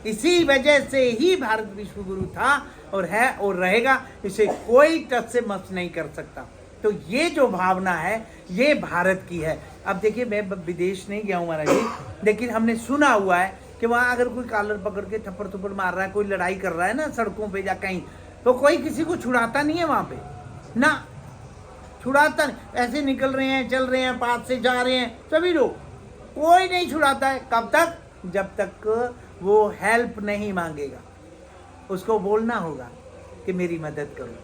इसी वजह से ही भारत विश्व गुरु था और है और रहेगा। इसे कोई टच से मस नहीं कर सकता। तो ये जो भावना है, ये भारत की है। अब देखिए, मैं विदेश नहीं गया हूँ महाराज जी, लेकिन हमने सुना हुआ है कि वहाँ अगर कोई कॉलर पकड़ के थप्पड़ थप्पड़ मार रहा है, कोई लड़ाई कर रहा है ना सड़कों पे या कहीं, तो कोई किसी को छुड़ाता नहीं है वहाँ पे ना, छुड़ाता नहीं। ऐसे निकल रहे हैं, चल रहे हैं, पास से जा रहे हैं सभी लोग, कोई नहीं छुड़ाता है। कब तक, जब तक वो हेल्प नहीं मांगेगा, उसको बोलना होगा कि मेरी मदद करो,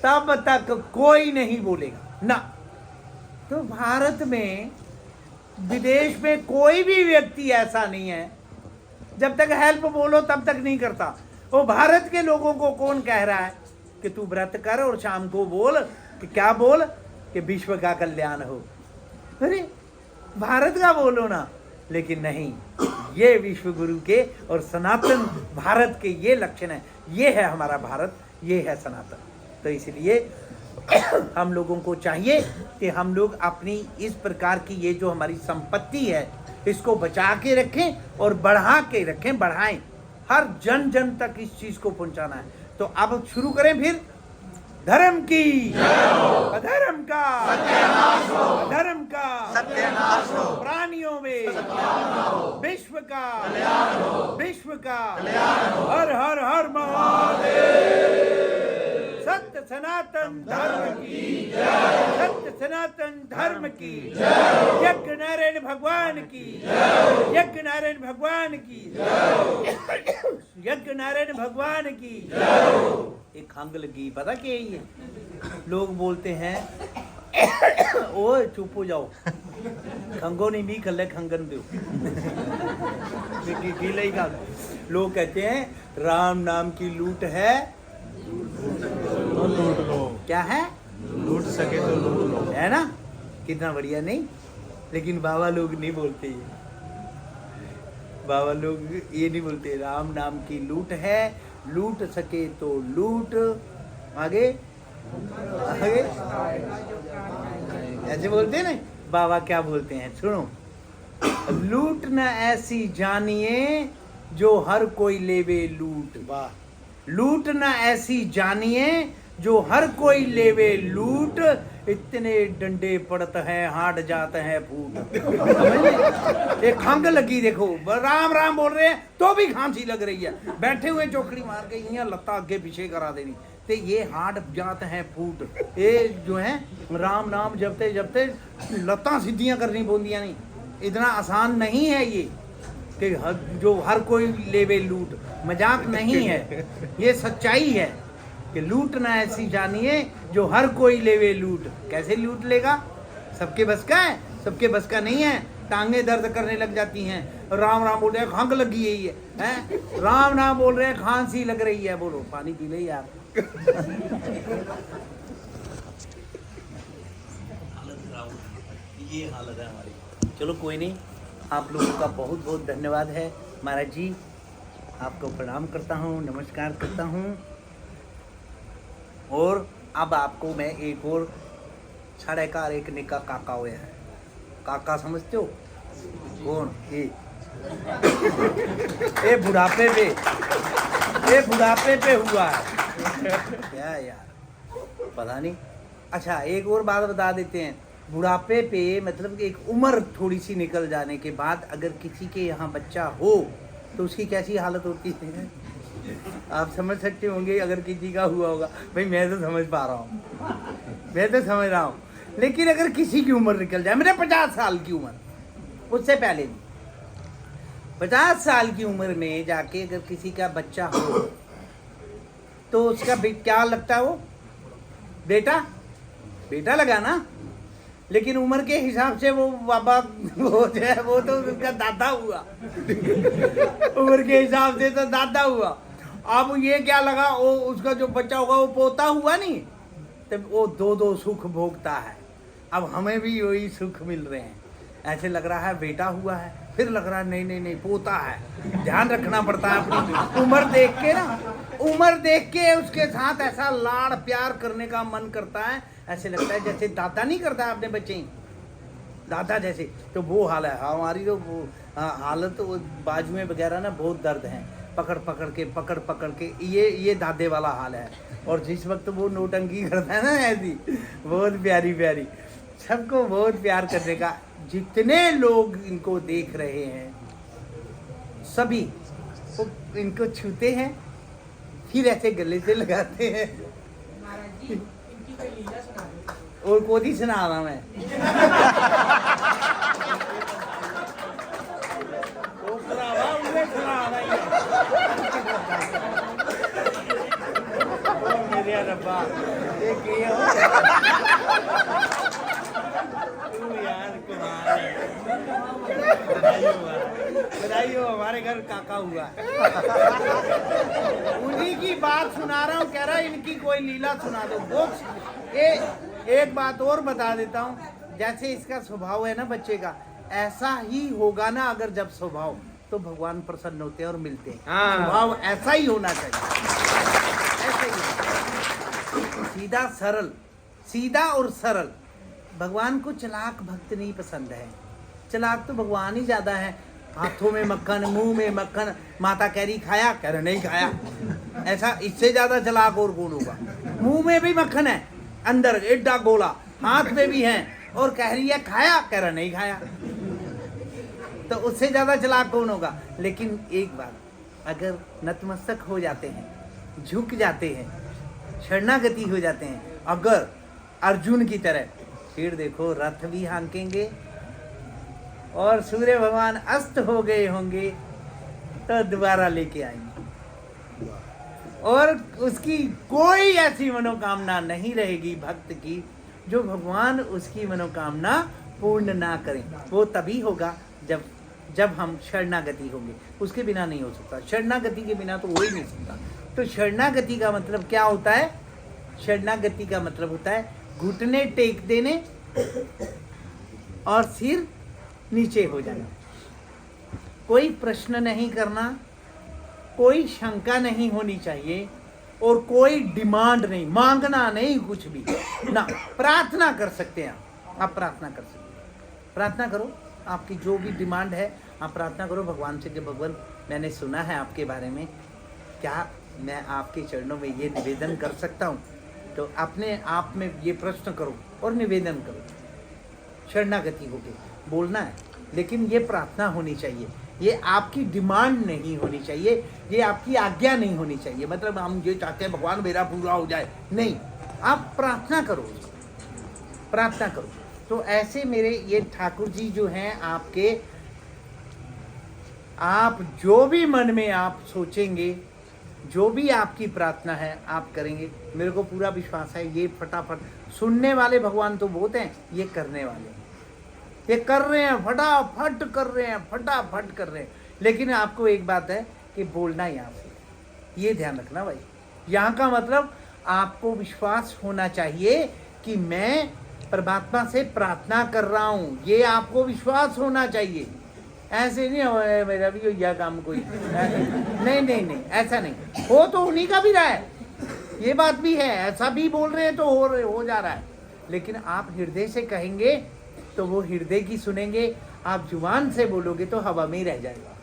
तब तक कोई नहीं बोलेगा ना। तो भारत में, विदेश में कोई भी व्यक्ति ऐसा नहीं है, जब तक हेल्प बोलो तब तक नहीं करता। वो भारत के लोगों को कौन कह रहा है कि तू व्रत कर और शाम को बोल कि क्या बोल कि विश्व का कल्याण हो। अरे भारत का बोलो ना, लेकिन नहीं, ये विश्व गुरु के और सनातन भारत के ये लक्षण है। ये है हमारा भारत, ये है सनातन। तो इसलिए हम लोगों को चाहिए कि हम लोग अपनी इस प्रकार की ये जो हमारी संपत्ति है, इसको बचा के रखें और बढ़ा के रखें, बढ़ाएं, हर जन जन तक इस चीज को पहुंचाना है। तो अब शुरू करें फिर, धर्म की अधर्म का सत्यानाश हो, अधर्म का सत्यानाश हो, प्राणियों में विश्व का कल्याण हो, विश्व का कल्याण हो। हर हर हर महादेव। सत्य सनातन धर्म की जय, सत्य सनातन धर्म की जय, यज्ञ नारायण भगवान की जय, यज्ञ नारायण भगवान की जय, यज्ञ नारायण भगवान की जय। एक खंग लगी, पता क्या है ये, लोग बोलते हैं ओए चुप हो जाओ, खंगो नहीं भी खल्ले खंगन दो। लोग कहते हैं राम नाम की लूट है, तो लूट लो, क्या है, लूट सके तो लूट लो, है ना, कितना बढ़िया। नहीं, लेकिन बाबा लोग नहीं बोलते ये, बाबा लोग ये नहीं बोलते, राम नाम की लूट है, लूट सके तो लूट। आगे आगे ऐसे बोलते हैं ना बाबा, क्या बोलते हैं सुनो, लूट न ऐसी जानिए जो हर कोई लेवे लूट। वाह, लूट न ऐसी जानिए जो हर कोई लेवे लूट, इतने डंडे पड़ते हैं हाट जाते हैं फूट। एक खंग लगी, देखो राम राम बोल रहे हैं तो भी खांसी लग रही है, बैठे हुए चौकड़ी मार के यहाँ लत्ता आगे पीछे करा देनी, तो ये हाट जाते हैं फूट। ये जो है राम नाम जपते जपते लत्ता सीधियां करनी पौंदियां नहीं, इतना आसान नहीं है ये। कि जो हर कोई लेवे लूट, मजाक नहीं है, ये सच्चाई है कि लूट ना ऐसी जानिए जो हर कोई लेवे लूट। कैसे लूट लेगा? सबके बस का है? सबके बस का नहीं है। टांगे दर्द करने लग जाती हैं, राम राम बोल रहे हैं, खंग लगी यही है, राम नाम बोल रहे हैं, खांसी लग रही है। बोलो पानी पी ले यार। ये हालत है हमारी। चलो कोई नहीं, आप लोगों का बहुत बहुत धन्यवाद है महाराज जी, आपको प्रणाम करता हूँ, नमस्कार करता हूँ। और अब आपको मैं एक और साढ़े कार एक निका काका हुए हैं। काका समझते हो कौन? ये बुढ़ापे पे, ये बुढ़ापे पे हुआ है क्या यार, पता नहीं। अच्छा एक और बात बता देते हैं, बुढ़ापे पे मतलब एक उम्र थोड़ी सी निकल जाने के बाद अगर किसी के यहाँ बच्चा हो तो उसकी कैसी हालत होती है आप समझ सकते होंगे। अगर किसी का हुआ होगा, भाई मैं तो समझ पा रहा हूँ, मैं तो समझ रहा हूँ। लेकिन अगर किसी की उम्र निकल जाए, मेरे 50 साल की उम्र, उससे पहले भी 50 साल की उम्र में जाके अगर किसी का बच्चा हो तो उसका क्या लगता है? वो बेटा, बेटा लगा ना। लेकिन उम्र के हिसाब से वो बाबा वो जो है वो तो उसका दादा हुआ उम्र के हिसाब से तो दादा हुआ। अब ये क्या लगा, वो उसका जो बच्चा होगा वो पोता हुआ नहीं, तो वो दो दो सुख भोगता है। अब हमें भी वही सुख मिल रहे हैं। ऐसे लग रहा है बेटा हुआ है, फिर लग रहा है नहीं नहीं नहीं पोता है। ध्यान रखना पड़ता है अपनी उम्र देख के ना, उम्र देख के उसके साथ ऐसा लाड़ प्यार करने का मन करता है। ऐसे लगता है जैसे दादा नहीं करता अपने बच्चे ही, दादा जैसे। तो वो हाल है हमारी, तो वो हालत, वो बाजुएं वगैरह ना बहुत दर्द हैं, पकड़ पकड़ के ये दादे वाला हाल है। और जिस वक्त वो नोटंकी करता है ना ऐसी, बहुत प्यारी प्यारी, सबको बहुत प्यार करने का। जितने लोग इनको देख रहे हैं सभी वो इनको छूते हैं, फिर ऐसे गले से लगाते हैं। और कोई सुना रहा मैं वो भरावा उन्हें सुना रहा है। ओ मेरे रब्बा, ये क्या हो तू यार, कमाल है। बधाई हो, हमारे घर काका हुआ। उन्हीं की बात सुना रहा हूँ, कह रहा है इनकी कोई लीला सुना दो। बुक्स एक बात और बता देता हूँ, जैसे इसका स्वभाव है ना बच्चे का, ऐसा ही होगा ना अगर जब स्वभाव, तो भगवान प्रसन्न होते हैं और मिलते हैं। स्वभाव ऐसा ही होना चाहिए, ऐसा ही सीधा सरल, सीधा और सरल। भगवान को चलाक भक्त नहीं पसंद है। चलाक तो भगवान ही ज्यादा है। हाथों में मक्खन, मुंह में मक्खन, माता कह रही खाया, कह रहे नहीं खाया। ऐसा इससे ज्यादा चलाक और कौन होगा? मुंह में भी मक्खन है, अंदर एड्डा गोला, हाथ में भी है, और कह रही है खाया, कह रहा नहीं खाया। तो उससे ज्यादा चलाक कौन होगा? लेकिन एक बात, अगर नतमस्तक हो जाते हैं, झुक जाते हैं, शरणागति हो जाते हैं, अगर अर्जुन की तरह, फिर देखो रथ भी हाँकेंगे और सूर्य भगवान अस्त हो गए होंगे तो दोबारा लेके आएंगे। और उसकी कोई ऐसी मनोकामना नहीं रहेगी भक्त की जो भगवान उसकी मनोकामना पूर्ण ना करें। वो तभी होगा जब हम शरणागति होंगे, उसके बिना नहीं हो सकता। शरणागति के बिना तो हो ही नहीं सकता। तो शरणागति का मतलब क्या होता है? शरणागति का मतलब होता है घुटने टेक देने और सिर नीचे हो जाना, कोई प्रश्न नहीं करना, कोई शंका नहीं होनी चाहिए, और कोई डिमांड नहीं, मांगना नहीं कुछ भी ना। प्रार्थना कर सकते हैं आप प्रार्थना कर सकते हैं, प्रार्थना करो, आपकी जो भी डिमांड है आप प्रार्थना करो भगवान से कि भगवान मैंने सुना है आपके बारे में, क्या मैं आपके चरणों में ये निवेदन कर सकता हूँ? तो अपने आप में ये प्रश्न करो और निवेदन करो, शरणागति होके बोलना है। लेकिन ये प्रार्थना होनी चाहिए, ये आपकी डिमांड नहीं होनी चाहिए, ये आपकी आज्ञा नहीं होनी चाहिए। मतलब हम ये चाहते हैं भगवान मेरा पूरा हो जाए, नहीं, आप प्रार्थना करो, प्रार्थना करो। तो ऐसे मेरे ये ठाकुर जी जो हैं आपके आप जो भी मन में आप सोचेंगे, जो भी आपकी प्रार्थना है आप करेंगे, मेरे को पूरा विश्वास है ये फटाफट। सुनने वाले भगवान तो बहुत हैं, ये करने वाले ये कर रहे हैं, फटाफट कर रहे हैं, फटाफट कर रहे हैं। लेकिन आपको एक बात है कि बोलना यहाँ से, ये ध्यान रखना भाई। यहाँ का मतलब आपको विश्वास होना चाहिए कि मैं परमात्मा से प्रार्थना कर रहा हूँ, ये आपको विश्वास होना चाहिए। ऐसे नहीं हो मेरा भी यह काम कोई नहीं नहीं नहीं, ऐसा नहीं हो तो उन्हीं का भी रहा है, ये बात भी है, ऐसा भी बोल रहे हैं तो हो जा रहा है। लेकिन आप हृदय से कहेंगे तो वो हृदय की सुनेंगे, आप जुबान से बोलोगे तो हवा में ही रह जाएगा,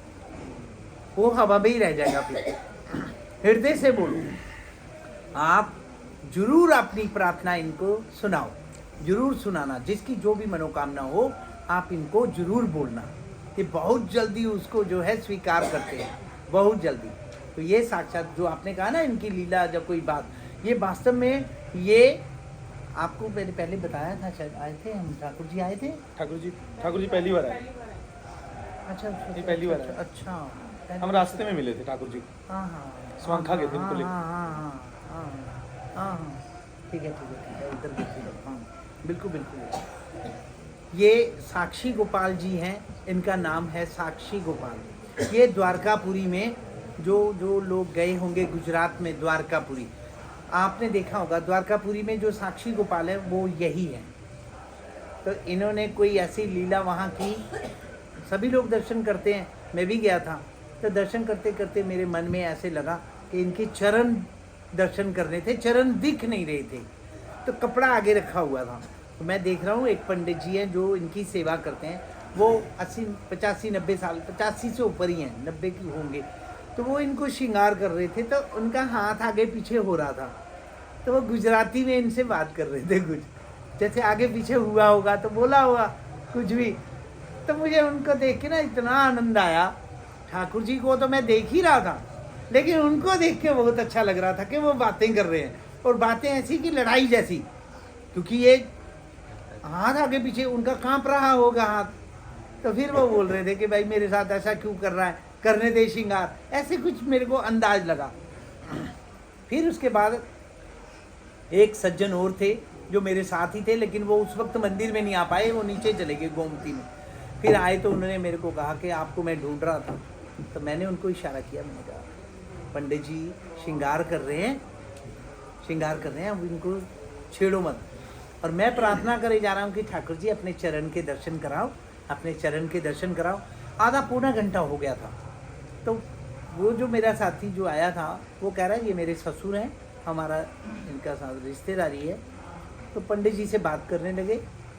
वो हवा में ही रह जाएगा। फिर हृदय से बोलो, आप जरूर अपनी प्रार्थना इनको सुनाओ, जरूर सुनाना, जिसकी जो भी मनोकामना हो आप इनको जरूर बोलना, ये बहुत जल्दी उसको जो है स्वीकार करते हैं, बहुत जल्दी। तो ये साक्षात जो आपने कहा ना इनकी लीला, जब कोई बात, ये वास्तव में ये आपको मैंने पहले बताया था, शायद आए थे हम, ठाकुर जी आए थे। ठाकुर जी पहली बार आए। अच्छा ये पहली बार है। अच्छा, हम रास्ते में मिले थे ठाकुर जी। हाँ हाँ, स्वांखा गए थे उनको लेकर। हाँ, ठीक है उधर देखिए, हाँ बिल्कुल बिल्कुल। ये साक्षी गोपाल जी हैं, इनका नाम है साक्षी गोपाल। ये द्वारकापुरी में जो लोग गए होंगे गुजरात में, द्वारकापुरी आपने देखा होगा, द्वारकापुरी में जो साक्षी गोपाल है वो यही है। तो इन्होंने कोई ऐसी लीला वहाँ की, सभी लोग दर्शन करते हैं, मैं भी गया था। तो दर्शन करते करते मेरे मन में ऐसे लगा कि इनके चरण दर्शन करने थे, चरण दिख नहीं रहे थे। तो कपड़ा आगे रखा हुआ था, तो मैं देख रहा हूँ एक पंडित जी हैं जो इनकी सेवा करते हैं, वो 80 85 90 साल, 85 से ऊपर ही हैं, 90 की होंगे। तो वो इनको श्रृंगार कर रहे थे, तो उनका हाथ आगे पीछे हो रहा था। तो वो गुजराती में इनसे बात कर रहे थे, कुछ जैसे आगे पीछे हुआ होगा तो बोला होगा कुछ भी। तो मुझे उनको देख के ना इतना आनंद आया। ठाकुर जी को तो मैं देख ही रहा था, लेकिन उनको देख के बहुत अच्छा लग रहा था कि वो बातें कर रहे हैं, और बातें ऐसी कि लड़ाई जैसी, क्योंकि ये हाथ आगे पीछे उनका कांप रहा होगा हाथ। तो फिर वो बोल रहे थे कि भाई मेरे साथ ऐसा क्यों कर रहा है, करने दे श्रृंगार, ऐसे कुछ मेरे को अंदाज लगा। फिर उसके बाद एक सज्जन और थे जो मेरे साथ ही थे, लेकिन वो उस वक्त मंदिर में नहीं आ पाए, वो नीचे चले गए गोमती में। फिर आए तो उन्होंने मेरे को कहा कि आपको मैं ढूंढ रहा था। तो मैंने उनको इशारा किया, मैंने कहा पंडित जी श्रृंगार कर रहे हैं, श्रृंगार कर रहे हैं, अब इनको छेड़ो मत। और मैं प्रार्थना करे जा रहा हूँ कि ठाकुर जी अपने चरण के दर्शन कराओ, अपने चरण के दर्शन कराओ। आधा पौना घंटा हो गया था। तो वो जो मेरा साथी जो आया था वो कह रहा है ये मेरे ससुर हैं, हमारा इनका साथ रिश्तेदारी है। तो पंडित जी से बात करने लगे।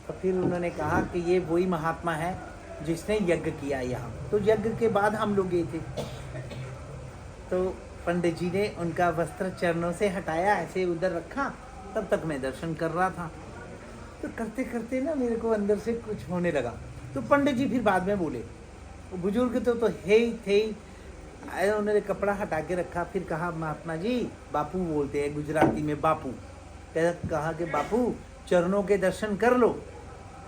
तो फिर उन्होंने कहा कि ये वही महात्मा है जिसने यज्ञ किया यहाँ। तो यज्ञ के बाद हम लोग गए थे, तो पंडित जी ने उनका वस्त्र चरणों से हटाया, ऐसे उधर रखा, तब तक मैं दर्शन कर रहा था। तो करते करते ना मेरे को अंदर से कुछ होने लगा। तो पंडित जी फिर बाद में बोले, बुजुर्ग तो है ही थे ही, आए उन्होंने कपड़ा हटा के रखा। फिर कहा महात्मा जी, बापू बोलते हैं गुजराती में बापू, कहा कि बापू चरणों के दर्शन कर लो।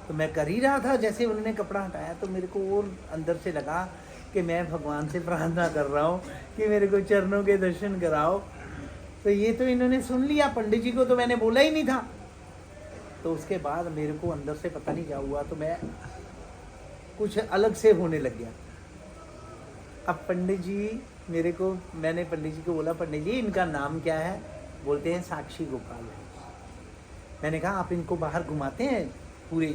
तो मैं कर ही रहा था, जैसे उन्होंने कपड़ा हटाया तो मेरे को और अंदर से लगा कि मैं भगवान से प्रार्थना कर रहा हूँ कि मेरे को चरणों के दर्शन कराओ। तो ये तो इन्होंने सुन लिया, पंडित जी को तो मैंने बोला ही नहीं था। तो उसके बाद मेरे को अंदर से पता नहीं क्या हुआ, तो मैं कुछ अलग से होने लग गया। अब पंडित जी मेरे को, मैंने पंडित जी को बोला, पंडित जी इनका नाम क्या है? बोलते हैं साक्षी गोपाल। मैंने कहा आप इनको बाहर घुमाते हैं पूरे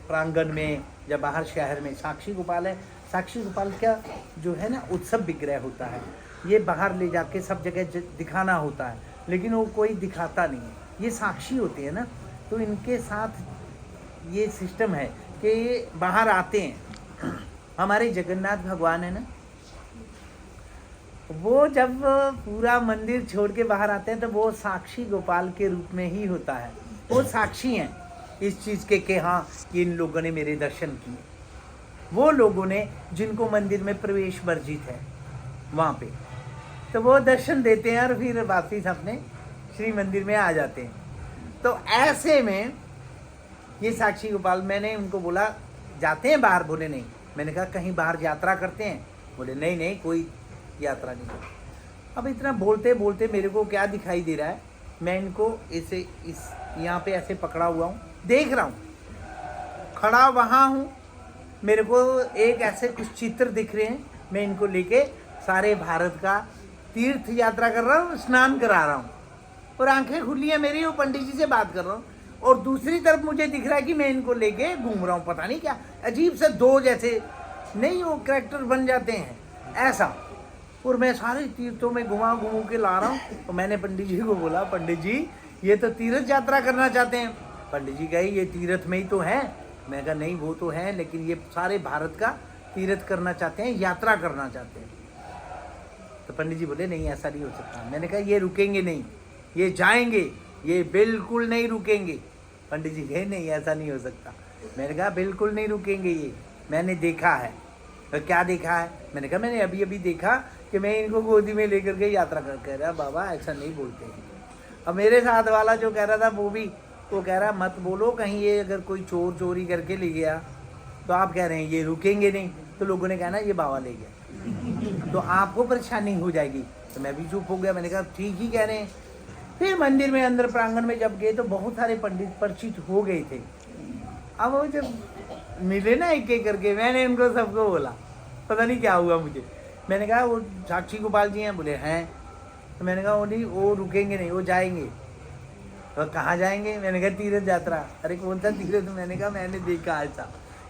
प्रांगण में या बाहर शहर में? साक्षी गोपाल है। साक्षी गोपाल का जो है ना उत्सव विग्रह होता है, ये बाहर ले जाके सब जगह दिखाना होता है, लेकिन वो कोई दिखाता नहीं है। ये साक्षी होते हैं ना, तो इनके साथ ये सिस्टम है कि ये बाहर आते हैं। हमारे जगन्नाथ भगवान है ना, वो जब पूरा मंदिर छोड़ के बाहर आते हैं तो वो साक्षी गोपाल के रूप में ही होता है। वो साक्षी हैं इस चीज़ के कि हाँ कि इन लोगों ने मेरे दर्शन किए। वो लोगों ने जिनको मंदिर में प्रवेश वर्जित है वहाँ पे, तो वो दर्शन देते हैं और फिर वापिस अपने श्री मंदिर में आ जाते हैं। तो ऐसे में ये साक्षी गोपाल, मैंने उनको बोला जाते हैं बाहर? बोले नहीं, मैंने कहा कहीं बाहर यात्रा करते हैं? बोले नहीं नहीं, कोई यात्रा नहीं करते। अब इतना बोलते बोलते मेरे को क्या दिखाई दे रहा है, मैं इनको ऐसे इस यहाँ पे ऐसे पकड़ा हुआ हूँ, देख रहा हूँ, खड़ा वहाँ हूँ, मेरे को एक ऐसे कुछ चित्र दिख रहे हैं, मैं इनको लेके सारे भारत का तीर्थ यात्रा कर रहा हूँ, स्नान करा रहा हूँ, और आंखें खुली है मेरी, वो पंडित जी से बात कर रहा हूँ, और दूसरी तरफ मुझे दिख रहा है कि मैं इनको लेके घूम रहा हूँ, पता नहीं क्या अजीब से दो जैसे नहीं वो कैरेक्टर बन जाते हैं ऐसा, और मैं सारे तीर्थों में घुमा घूम के ला रहा हूँ। तो मैंने पंडित जी को बोला, पंडित जी ये तो तीर्थ यात्रा करना चाहते हैं। पंडित जी कहे ये तीर्थ में ही तो है। मैं कहा नहीं वो तो है, लेकिन ये सारे भारत का तीर्थ करना चाहते हैं, यात्रा करना चाहते हैं। तो पंडित जी बोले नहीं ऐसा नहीं हो सकता। मैंने कहा ये रुकेंगे नहीं, ये जाएंगे, ये बिल्कुल नहीं रुकेंगे। पंडित जी कहे नहीं ऐसा नहीं हो सकता। मैंने कहा बिल्कुल नहीं रुकेंगे, ये मैंने देखा है। तो क्या देखा है? मैंने कहा मैंने अभी अभी देखा कि मैं इनको गोदी में लेकर के यात्रा कर। कह रहा बाबा ऐसा नहीं बोलते। अब मेरे साथ वाला जो कह रहा था वो कह रहा मत बोलो, कहीं ये अगर कोई चोरी करके ले गया तो आप कह रहे हैं ये रुकेंगे नहीं, तो लोगों ने कहना ये बाबा ले गया, तो आपको परेशानी हो जाएगी। तो मैं भी चुप हो गया। मैंने कहा ठीक ही कह रहे हैं। फिर मंदिर में अंदर प्रांगण में जब गए तो बहुत सारे पंडित परिचित हो गए थे। अब वो जब मिले ना एक एक करके, मैंने उनको सबको बोला, पता नहीं क्या हुआ मुझे। मैंने कहा वो साक्षी गोपाल जी हैं? बोले हैं। तो मैंने कहा वो नहीं, वो रुकेंगे नहीं, वो जाएंगे। तो कहाँ जाएंगे? मैंने कहा तीर्थ यात्रा। अरे कौन सा तीर्थ? मैंने कहा मैंने देखा ऐसा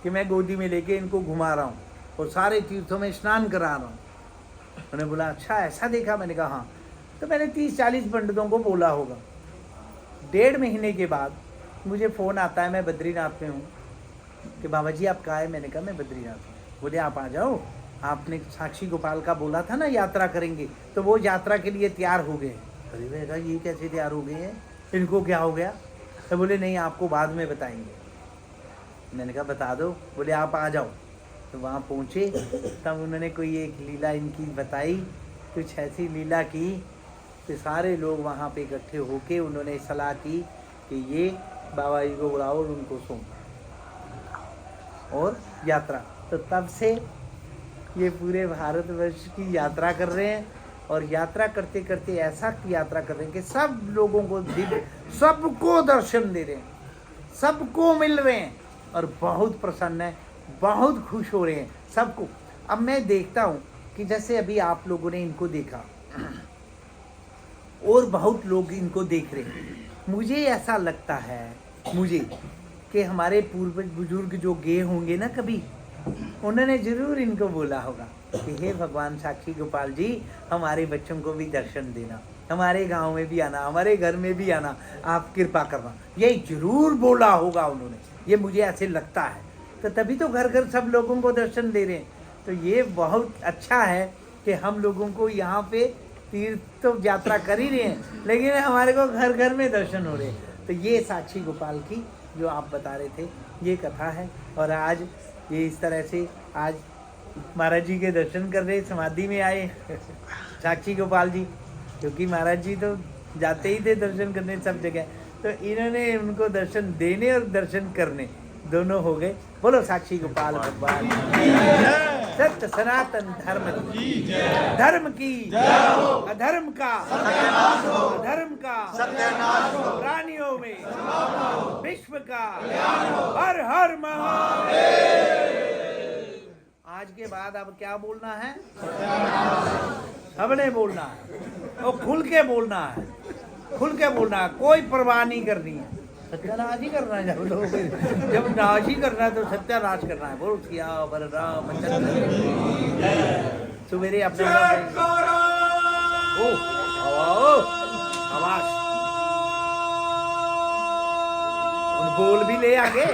कि मैं गोदी में लेके इनको घुमा रहा हूँ और सारे तीर्थों में स्नान करा रहा हूँ। उन्होंने बोला अच्छा ऐसा देखा? मैंने कहा हाँ। तो मैंने 30-40 पंडितों को बोला होगा। 1.5 महीने के बाद मुझे फ़ोन आता है, मैं बद्रीनाथ में हूँ, कि बाबा जी आप कहाँ है? मैंने कहा मैं बद्रीनाथ हूँ। बोले आप आ जाओ, आपने साक्षी गोपाल का बोला था ना यात्रा करेंगे, तो वो यात्रा के लिए तैयार हो गए। अरे मैं कहा ये कैसे तैयार हो गए हैं, इनको क्या हो गया? तो बोले नहीं आपको बाद में बताएंगे। मैंने कहा बता दो। बोले आप आ जाओ। तो वहाँ पहुँचे, तब उन्होंने कोई एक लीला इनकी बताई, कुछ ऐसी लीला की कि सारे लोग वहाँ पे इकट्ठे होके उन्होंने सलाह की कि ये बाबा जी को बुलाओ और उनको सौंपो और यात्रा। तो तब से ये पूरे भारतवर्ष की यात्रा कर रहे हैं, और यात्रा करते करते ऐसा यात्रा कर रहे हैं कि सब लोगों को सबको दर्शन दे रहे हैं, सबको मिल रहे हैं, और बहुत प्रसन्न है, बहुत खुश हो रहे हैं सबको। अब मैं देखता हूँ कि जैसे अभी आप लोगों ने इनको देखा और बहुत लोग इनको देख रहे हैं। मुझे ऐसा लगता है कि हमारे पूर्वज बुजुर्ग जो गए होंगे ना कभी, उन्होंने जरूर इनको बोला होगा कि हे भगवान साक्षी गोपाल जी हमारे बच्चों को भी दर्शन देना, हमारे गांव में भी आना, हमारे घर में भी आना, आप कृपा करना। ये जरूर बोला होगा उन्होंने, ये मुझे ऐसे लगता है। तो तभी तो घर घर सब लोगों को दर्शन दे रहे हैं। तो ये बहुत अच्छा है कि हम लोगों को यहाँ पे तीर्थ तो यात्रा कर ही रहे हैं, लेकिन हमारे को घर घर में दर्शन हो रहे हैं। तो ये साक्षी गोपाल की जो आप बता रहे थे ये कथा है। और आज ये इस तरह से आज महाराज जी के दर्शन कर रहे, समाधि में आए साक्षी गोपाल जी, क्योंकि महाराज जी तो जाते ही थे दर्शन करने सब जगह, तो इन्होंने उनको दर्शन देने और दर्शन करने दोनों हो गए। बोलो साक्षी गोपाल भगवान, सत्य सनातन धर्म की, धर्म की अधर्म का अधर्म का प्राणियों में विश्व का हर हर महादेव। आज के बाद अब क्या बोलना है? सबने बोलना है और खुल के बोलना है, खुल के बोलना है, कोई परवाह नहीं करनी है। सत्यानाश ही करना है, जब नाश ही करना है तो सत्यानाश करना है। बोल किया बलराम सवेरे अपने आवाज बोल भी ले आगे।